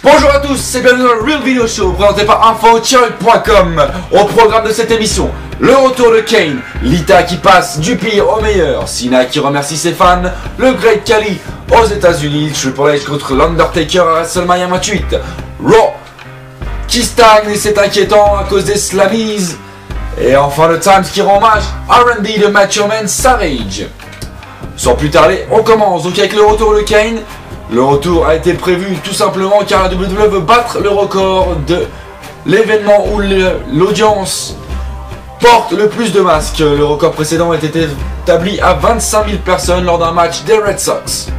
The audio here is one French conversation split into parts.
Bonjour à tous, c'est bienvenue dans le Real Video Show présenté par info-point.com. Au programme de cette émission, le retour de Kane, Lita qui passe du pire au meilleur, Cena qui remercie ses fans, le Great Khali aux États-Unis, Triple H contre l'Undertaker à WrestleMania 28, Raw qui stagne et c'est inquiétant à cause des Slammies, et enfin le Times qui rend hommage à Randy de Macho Man Savage. Sans plus tarder, on commence donc avec le retour de Kane. Le retour a été prévu tout simplement car la WWE veut battre le record de l'événement où l'audience porte le plus de masques. Le record précédent a été établi à 25 000 personnes lors d'un match des Red Sox.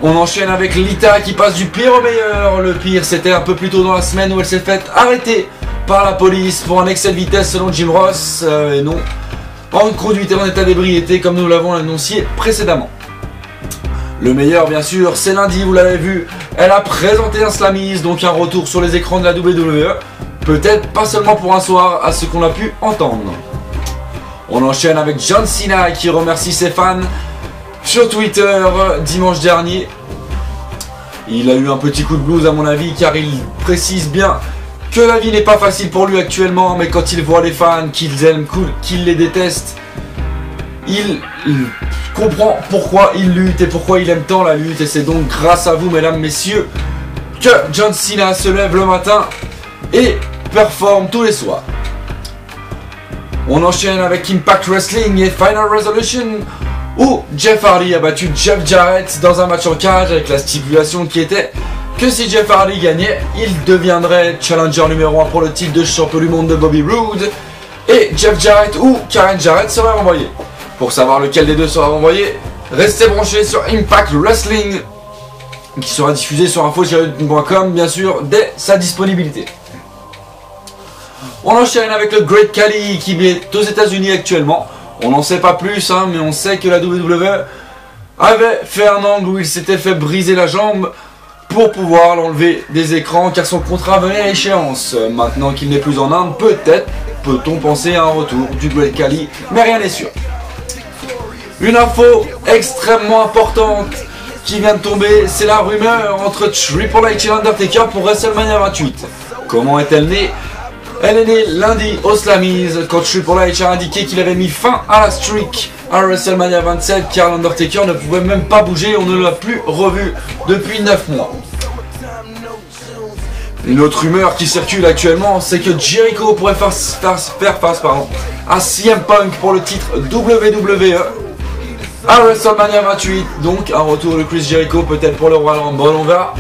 On enchaîne avec Lita qui passe du pire au meilleur. Le pire, c'était un peu plus tôt dans la semaine où elle s'est faite arrêter par la police pour un excès de vitesse selon Jim Ross et non en conduite en état d'ébriété comme nous l'avons annoncé précédemment. Le meilleur bien sûr c'est lundi, vous l'avez vu, elle a présenté un Slammies, donc un retour sur les écrans de la WWE, peut-être pas seulement pour un soir à ce qu'on a pu entendre. On enchaîne avec John Cena qui remercie ses fans sur Twitter dimanche dernier. Il a eu un petit coup de blues à mon avis car il précise bien que la vie n'est pas facile pour lui actuellement, mais quand il voit les fans, qu'ils aiment, qu'ils les détestent, il comprend pourquoi il lutte et pourquoi il aime tant la lutte, et c'est donc grâce à vous mesdames, messieurs, que John Cena se lève le matin et performe tous les soirs. On enchaîne avec Impact Wrestling et Final Resolution où Jeff Hardy a battu Jeff Jarrett dans un match en cage avec la stipulation qui était que si Jeff Hardy gagnait, il deviendrait challenger numéro 1 pour le titre de champion du monde de Bobby Roode et Jeff Jarrett ou Karen Jarrett sera renvoyé. Pour savoir lequel des deux sera renvoyé, restez branchés sur Impact Wrestling qui sera diffusé sur info-point.com bien sûr dès sa disponibilité. On enchaîne avec le Great Khali qui est aux États-Unis actuellement. On n'en sait pas plus mais on sait que la WWE avait fait un angle où il s'était fait briser la jambe pour pouvoir l'enlever des écrans car son contrat venait à échéance. Maintenant qu'il n'est plus en Inde, peut-être peut-on penser à un retour du Great Khali, mais rien n'est sûr. Une info extrêmement importante qui vient de tomber, c'est la rumeur entre Triple H et l'Undertaker pour WrestleMania 28. Comment est-elle née? Elle est née lundi aux Slammies quand Triple H a indiqué qu'il avait mis fin à la streak à WrestleMania 27 car l'Undertaker ne pouvait même pas bouger, on ne l'a plus revu depuis 9 mois. Une autre rumeur qui circule actuellement, c'est que Jericho pourrait faire face à CM Punk pour le titre WWE à WrestleMania 28, donc un retour de Chris Jericho peut-être pour le Royal Rumble, on verra.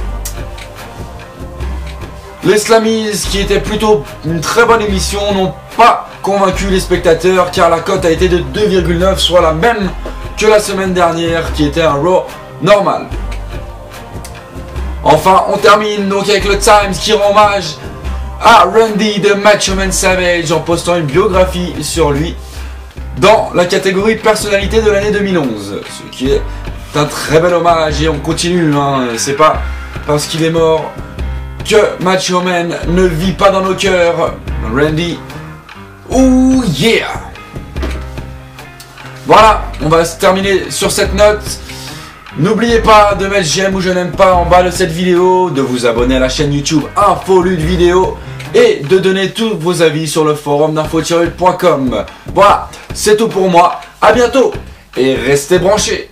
Les Slammies, qui étaient plutôt une très bonne émission, n'ont pas convaincu les spectateurs car la cote a été de 2,9, soit la même que la semaine dernière qui était un Raw normal. Enfin, on termine donc avec le Times qui rend hommage à Randy de Macho Man Savage en postant une biographie sur lui dans la catégorie personnalité de l'année 2011, ce qui est un très bel hommage et on continue, c'est pas parce qu'il est mort que Macho Man ne vit pas dans nos cœurs. Randy, oh yeah! Voilà, on va se terminer sur cette note. N'oubliez pas de mettre j'aime ou je n'aime pas en bas de cette vidéo, de vous abonner à la chaîne YouTube InfoLude Vidéo et de donner tous vos avis sur le forum d'info-point.com. Voilà, c'est tout pour moi, à bientôt et restez branchés.